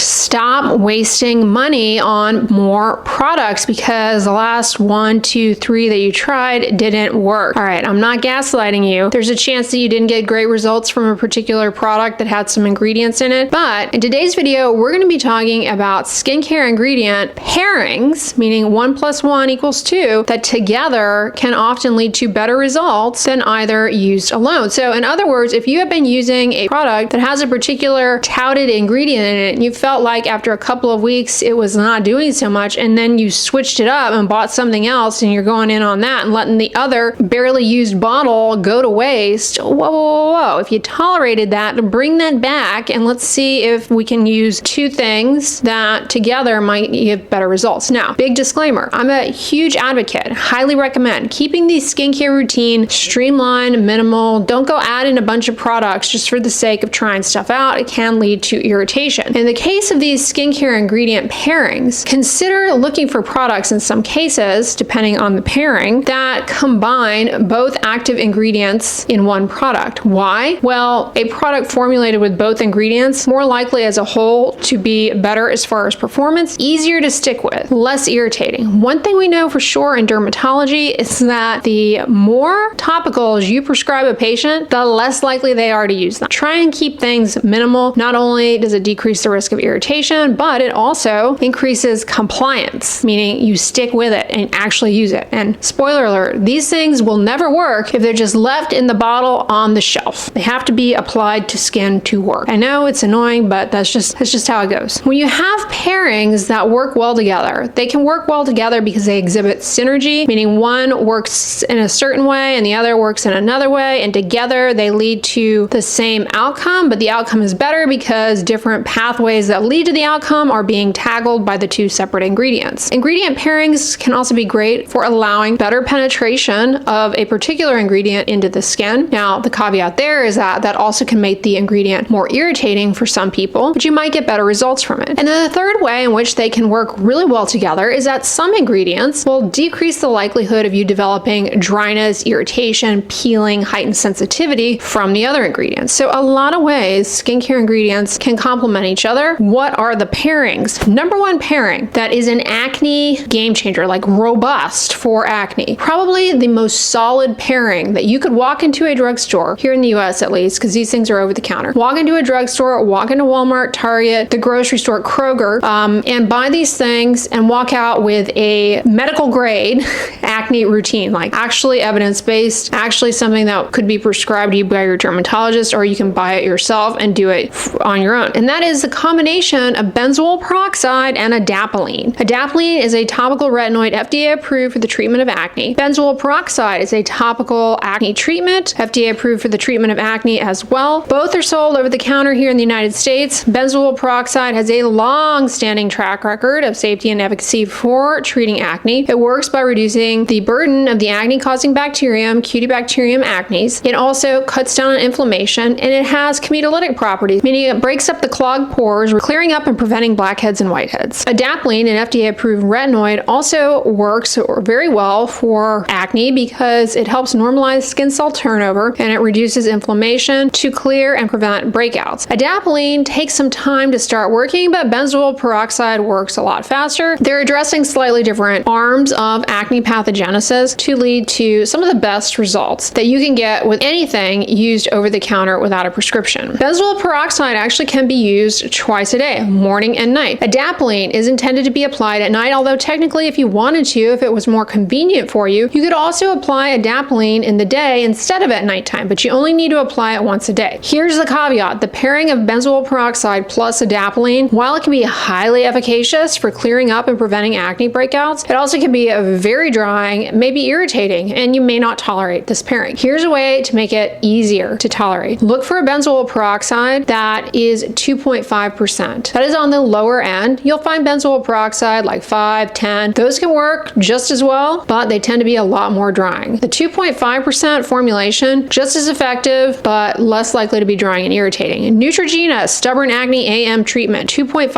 stop wasting money on more products because the last 1, 2, 3 that you tried didn't work. All right, I'm not gaslighting you. There's a chance that you didn't get great results from a particular product that had some ingredients in it. But in today's video, we're going to be talking about skincare ingredient pairings, meaning 1 + 1 = 2, that together can often lead to better results than either used alone. So in other words, if you have been using a product that has a particular touted ingredient in it, and you felt like after a couple of weeks it was not doing so much, and then you switched it up and bought something else and you're going in on that and letting the other barely used bottle go to waste, whoa. If you tolerated that, bring that back and let's see if we can use 2 things that together might give better results. Now, big disclaimer, I'm a huge advocate, highly recommend keeping the skincare routine streamlined, minimal. Don't go add in a bunch of products just for the sake of trying stuff out. It can lead to irritation. In the case of these skincare ingredient pairings, consider looking for products in some cases, depending on the pairing, that combine both active ingredients in one product. Why? Well, a product formulated with both ingredients, more likely as a whole to be better as far as performance, easier to stick with, less irritating. One thing we know for sure in dermatology is that the more topicals you prescribe a patient, the less likely they are to use them. Try and keep things minimal. Not only does it decrease the risk of irritation, but it also increases compliance, meaning you stick with it and actually use it. And spoiler alert, these things will never work if they're just left in the bottle on the shelf. They have to be applied to skin to work. I know it's annoying, but that's just how it goes. When you have pairings that work well together, they can work well together because they exhibit synergy, meaning one works in a certain way and the other works in another way, and together they lead to the same outcome, but the outcome is better because different pathways that lead to the outcome are being tackled by the 2 separate ingredients. Ingredient pairings can also be great for allowing better penetration of a particular ingredient into the skin. Now, the caveat there is that that also can make the ingredient more irritating for some people, but you might get better results from it. And then the third way in which they can work really well together is that some ingredients will decrease the likelihood of you developing dryness, irritation, peeling, heightened sensitivity from the other ingredients. So a lot of ways skincare ingredients can complement each other. What are the pairings? Number 1 pairing that is an acne game changer, like robust for acne. Probably the most solid pairing that you could walk into a drugstore, here in the US at least, because these things are over the counter. Walk into a drugstore, walk into Walmart, Target, the grocery store, Kroger, and buy these things and walk out with a medical grade acne routine, like actually evidence-based, actually something that could be prescribed to you by your dermatologist, or you can buy it yourself and do it on your own. And that is a combination of benzoyl peroxide and adapalene. Adapalene is a topical retinoid FDA approved for the treatment of acne. Benzoyl peroxide is a topical acne treatment, FDA approved for the treatment of acne as well. Both are sold over the counter here in the United States. Benzoyl peroxide has a long-standing track record of safety and efficacy for treating acne. It works by reducing the burden of the acne-causing bacterium, Cutibacterium acnes. It also cuts down on inflammation, and it has chemolytic properties, meaning it breaks up the clogged pores, clearing up and preventing blackheads and whiteheads. Adapalene, an FDA-approved retinoid, also works very well for acne because it helps normalize skin cell turnover and it reduces inflammation to clear and prevent breakouts. Adapalene takes some time to start working, but benzoyl peroxide works a lot faster. They're addressing slightly different arms of acne pathogenesis to lead to some of the best results that you can get with anything used over the counter without a prescription. Benzoyl peroxide actually can be used twice a day, morning and night. Adapalene is intended to be applied at night, although technically if you wanted to, if it was more convenient for you, you could also apply adapalene in the day instead of at nighttime, but you only need to apply it once a day. Here's the caveat. The pairing of benzoyl peroxide plus adapalene, while it can be highly efficacious for clearing up and preventing acne breakouts, it also can be very drying, maybe irritating, and you may not tolerate this pairing. Here's a way to make it easier to tolerate. Look for a benzoyl peroxide that is 2.5%. That is on the lower end. You'll find benzoyl peroxide like 5, 10. Those can work just as well, but they tend to be a lot more drying. The 2.5% formulation, just as effective, but less likely to be drying and irritating. Neutrogena Stubborn Acne AM treatment, 2.5%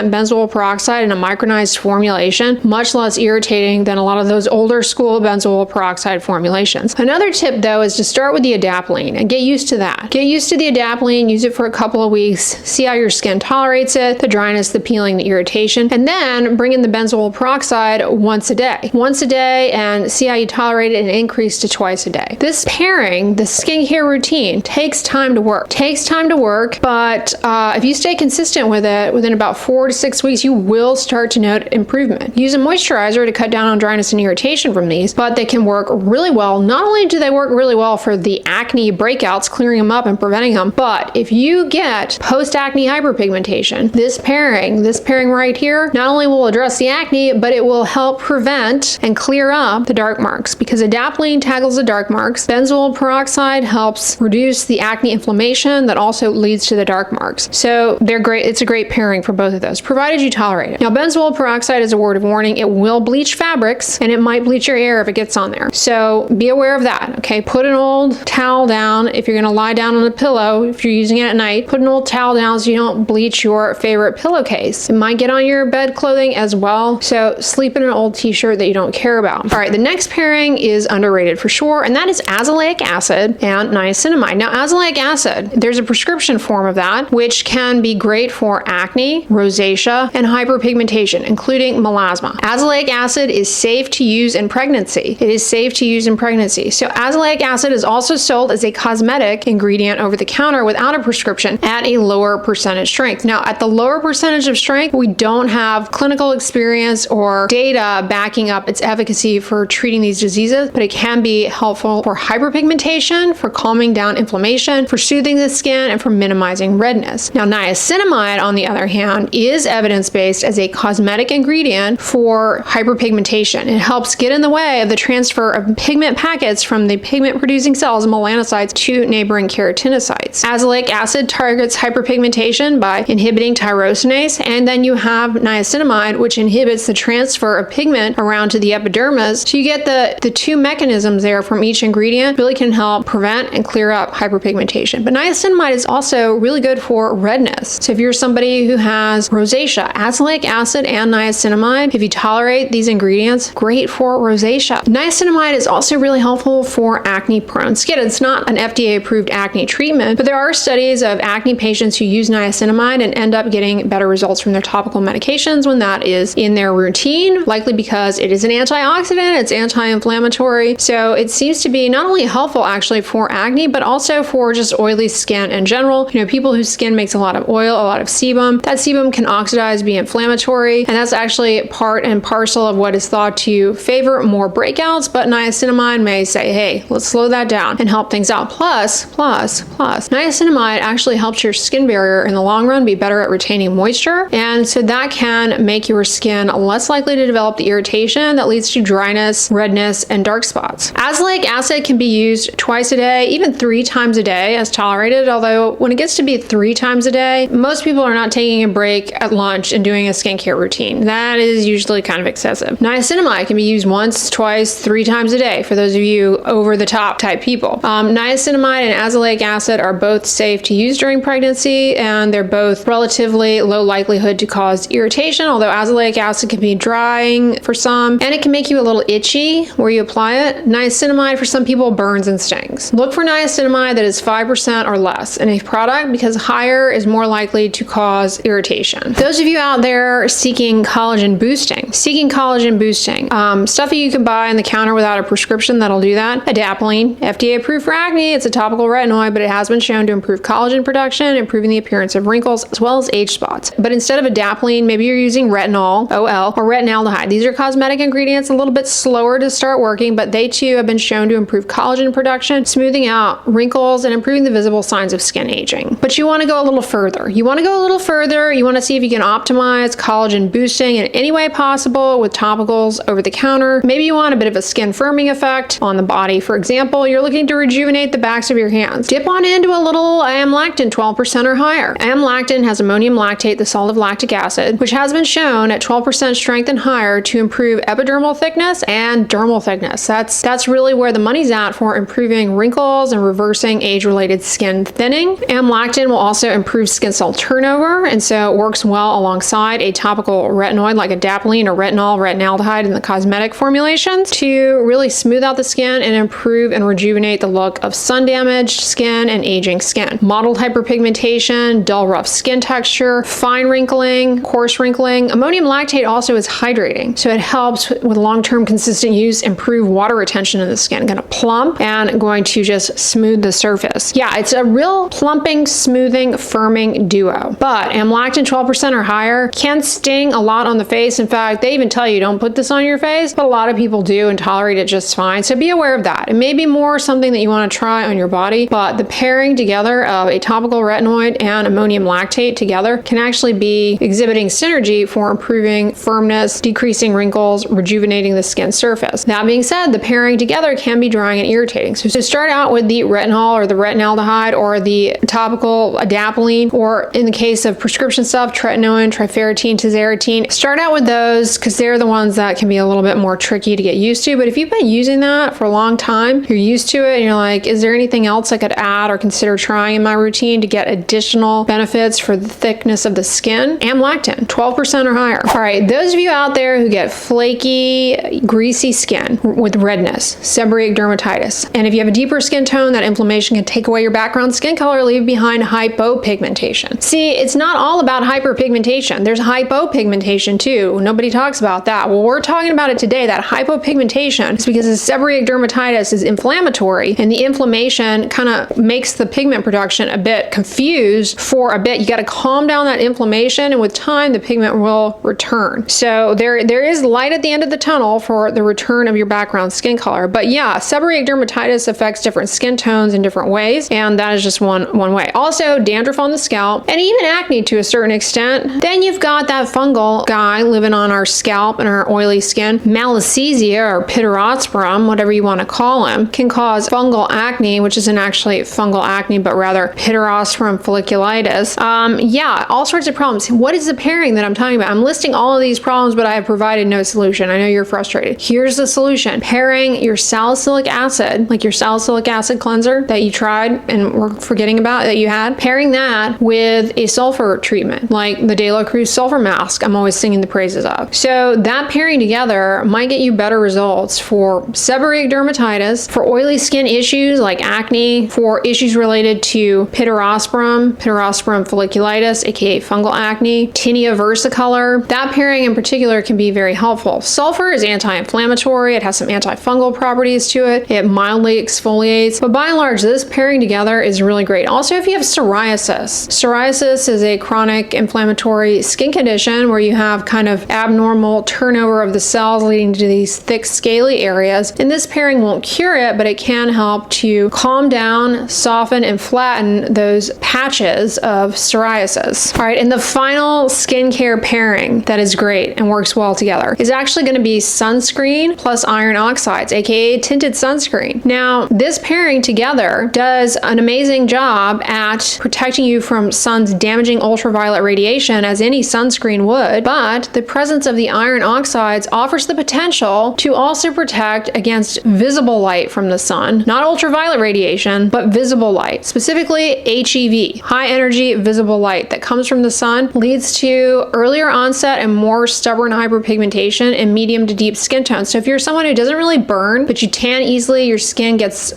benzoyl peroxide in a micronized formulation, much less irritating than a lot of those older school benzoyl peroxide formulations. Another tip though is to start with the adapalene and get used to that. Get used to the adapalene, use it for a couple of weeks, see how your skin tolerates treats it, the dryness, the peeling, the irritation, and then bring in the benzoyl peroxide once a day. Once a day, and see how you tolerate it, and increase to twice a day. This pairing, the skincare routine, takes time to work. But if you stay consistent with it, within about 4 to 6 weeks, you will start to note improvement. Use a moisturizer to cut down on dryness and irritation from these, but they can work really well. Not only do they work really well for the acne breakouts, clearing them up and preventing them, but if you get post-acne hyperpigmentation, this pairing right here, not only will address the acne, but it will help prevent and clear up the dark marks, because adapalene tackles the dark marks. Benzoyl peroxide helps reduce the acne inflammation that also leads to the dark marks. So they're great. It's a great pairing for both of those, provided you tolerate it. Now, benzoyl peroxide is a word of warning. It will bleach fabrics, and it might bleach your hair if it gets on there. So be aware of that, okay? Put an old towel down. If you're gonna lie down on a pillow, if you're using it at night, put an old towel down so you don't bleach your favorite pillowcase. It might get on your bed clothing as well, so sleep in an old t-shirt that you don't care about. All right, the next pairing is underrated for sure, and that is azelaic acid and niacinamide. Now, azelaic acid, there's a prescription form of that, which can be great for acne, rosacea, and hyperpigmentation, including melasma. Azelaic acid is safe to use in pregnancy. It is safe to use in pregnancy. So azelaic acid is also sold as a cosmetic ingredient over the counter without a prescription at a lower percentage strength. Now, at the lower percentage of strength, we don't have clinical experience or data backing up its efficacy for treating these diseases, but it can be helpful for hyperpigmentation, for calming down inflammation, for soothing the skin, and for minimizing redness. Now, niacinamide, on the other hand, is evidence-based as a cosmetic ingredient for hyperpigmentation. It helps get in the way of the transfer of pigment packets from the pigment-producing cells, melanocytes, to neighboring keratinocytes. Azelaic acid targets hyperpigmentation by inhibiting tyrosinase, and then you have niacinamide, which inhibits the transfer of pigment around to the epidermis. So you get the two mechanisms there from each ingredient, really can help prevent and clear up hyperpigmentation. But niacinamide is also really good for redness. So if you're somebody who has rosacea, azelaic acid and niacinamide, if you tolerate these ingredients, great for rosacea. Niacinamide is also really helpful for acne-prone skin. It's not an FDA-approved acne treatment, but there are studies of acne patients who use niacinamide and end up getting better results from their topical medications when that is in their routine, likely because it is an antioxidant, it's anti-inflammatory. So it seems to be not only helpful actually for acne, but also for just oily skin in general. You know, people whose skin makes a lot of oil, a lot of sebum, that sebum can oxidize, be inflammatory, and that's actually part and parcel of what is thought to favor more breakouts, but niacinamide may say, hey, let's slow that down and help things out. Plus, niacinamide actually helps your skin barrier in the long run be better at retaining moisture, and so that can make your skin less likely to develop the irritation that leads to dryness, redness, and dark spots. Azelaic acid can be used twice a day, even 3 times a day as tolerated, although when it gets to be 3 times a day, most people are not taking a break at lunch and doing a skincare routine. That is usually kind of excessive. Niacinamide can be used once, twice, 3 times a day for those of you over-the-top type people. Niacinamide and azelaic acid are both safe to use during pregnancy, and they're both relatively low likelihood to cause irritation, although azelaic acid can be drying for some, and it can make you a little itchy where you apply it. Niacinamide for some people burns and stings. Look for niacinamide that is 5% or less in a product, because higher is more likely to cause irritation. Those of you out there seeking collagen boosting, stuff that you can buy on the counter without a prescription that'll do that. Adapalene, FDA approved for acne. It's a topical retinoid, but it has been shown to improve collagen production, improving the appearance of wrinkles as well as age spots. But instead of adapalene, maybe you're using retinol, OL, or retinaldehyde. These are cosmetic ingredients, a little bit slower to start working, but they too have been shown to improve collagen production, smoothing out wrinkles, and improving the visible signs of skin aging. But you want to go a little further. You want to see if you can optimize collagen boosting in any way possible with topicals over the counter. Maybe you want a bit of a skin firming effect on the body. For example, you're looking to rejuvenate the backs of your hands. Dip on into a little amlactin, 12% or higher. Amlactin has ammonium lactate, the salt of lactic acid, which has been shown at 12% strength and higher to improve epidermal thickness and dermal thickness. That's really where the money's at for improving wrinkles and reversing age-related skin thinning. Amlactin will also improve skin cell turnover, and so it works well alongside a topical retinoid like adapalene or retinol, retinaldehyde in the cosmetic formulations to really smooth out the skin and improve and rejuvenate the look of sun-damaged skin and aging skin. Mottled hyperpigmentation, dull, rough skin texture, texture, fine wrinkling, coarse wrinkling. Ammonium lactate also is hydrating, so it helps with long-term consistent use improve water retention in the skin. Going to plump and going to just smooth the surface. Yeah, it's a real plumping, smoothing, firming duo. But amlactin 12% or higher can sting a lot on the face. In fact, they even tell you don't put this on your face, but a lot of people do and tolerate it just fine. So be aware of that. It may be more something that you want to try on your body, but the pairing together of a topical retinoid and ammonium lactate together can actually be exhibiting synergy for improving firmness, decreasing wrinkles, rejuvenating the skin surface. That being said, the pairing together can be drying and irritating. So start out with the retinol or the retinaldehyde or the topical adapalene, or in the case of prescription stuff, tretinoin, trifarotene, tazarotene. Start out with those because they're the ones that can be a little bit more tricky to get used to. But if you've been using that for a long time, you're used to it and you're like, is there anything else I could add or consider trying in my routine to get additional benefits for the thickness of the skin? Amlactin, 12% or higher. All right, those of you out there who get flaky, greasy skin with redness, seborrheic dermatitis, and if you have a deeper skin tone, that inflammation can take away your background skin color, leave behind hypopigmentation. See, it's not all about hyperpigmentation. There's hypopigmentation too. Nobody talks about that. Well, we're talking about it today. That hypopigmentation is because the seborrheic dermatitis is inflammatory, and the inflammation kind of makes the pigment production a bit confused for a bit. You got to calm down that inflammation, and with time, the pigment will return. So there is light at the end of the tunnel for the return of your background skin color. But yeah, seborrheic dermatitis affects different skin tones in different ways, and that is just one way. Also, dandruff on the scalp, and even acne to a certain extent. Then you've got that fungal guy living on our scalp and our oily skin. Malassezia or pityrosporum, whatever you want to call him, can cause fungal acne, which isn't actually fungal acne, but rather pityrosporum folliculitis. Yeah, all sorts of problems. What is the pairing that I'm talking about? I'm listing all of these problems, but I have provided no solution. I know you're frustrated. Here's the solution. Pairing your salicylic acid, like your salicylic acid cleanser that you tried and were forgetting about that you had, pairing that with a sulfur treatment, like the De La Cruz sulfur mask I'm always singing the praises of. So that pairing together might get you better results for seborrheic dermatitis, for oily skin issues like acne, for issues related to pityrosporum folliculitis, aka fungal acne, tinea versicolor. That pairing in particular can be very helpful. Sulfur is anti-inflammatory. It has some antifungal properties to it. It mildly exfoliates, but by and large, this pairing together is really great. Also, if you have psoriasis. Psoriasis is a chronic inflammatory skin condition where you have kind of abnormal turnover of the cells leading to these thick scaly areas. And this pairing won't cure it, but it can help to calm down, soften, and flatten those patches of psoriasis. All right, and the final skincare pairing that is great and works well together is actually going to be sunscreen plus iron oxides, aka tinted sunscreen. Now, this pairing together does an amazing job at protecting you from sun's damaging ultraviolet radiation as any sunscreen would, but the presence of the iron oxides offers the potential to also protect against visible light from the sun, not ultraviolet radiation, but visible light, specifically HEV, high energy visible light that comes from the sun, leads to earlier onset and more stubborn hyperpigmentation in medium to deep skin tones. So if you're someone who doesn't really burn, but you tan easily, your skin gets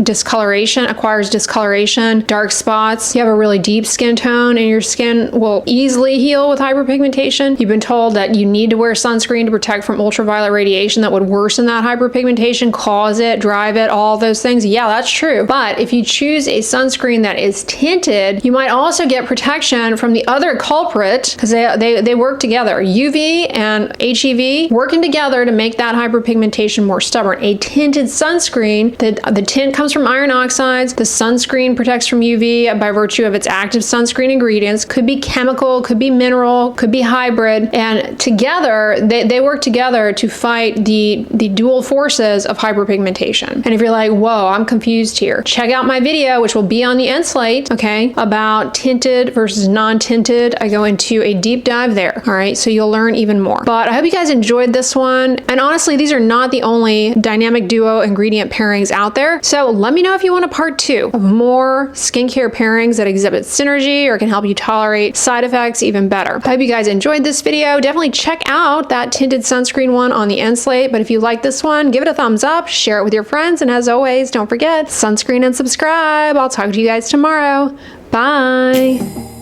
discoloration, acquires discoloration, dark spots, you have a really deep skin tone, and your skin will easily heal with hyperpigmentation. You've been told that you need to wear sunscreen to protect from ultraviolet radiation that would worsen that hyperpigmentation, cause it, drive it, all those things. Yeah, that's true. But if you choose a sunscreen that is tinted, you might also get protection from the other culprit because they work together. UV and HEV working together to make that hyperpigmentation more stubborn. A tinted sunscreen, the tint comes from iron oxides. The sunscreen protects from UV by virtue of its active sunscreen ingredients. Could be chemical, could be mineral, could be hybrid, and together they work together to fight the dual forces of hyperpigmentation. And if you're like, whoa, I'm confused here, check out my video, which will be on the end slate, okay, about tinted versus non-tinted. I go into a deep dive there, all right, so you'll learn even more. But I hope you guys enjoyed this one. And honestly, these are not the only dynamic duo ingredient pairings out there. So let me know if you want a part 2 of more skincare pairings that exhibit synergy or can help you tolerate side effects even better. I hope you guys enjoyed this video. Definitely check out that tinted sunscreen one on the end slate. But if you like this one, give it a thumbs up, share it with your friends, and as always, don't forget, sunscreen and subscribe. I'll talk to you guys tomorrow. Bye.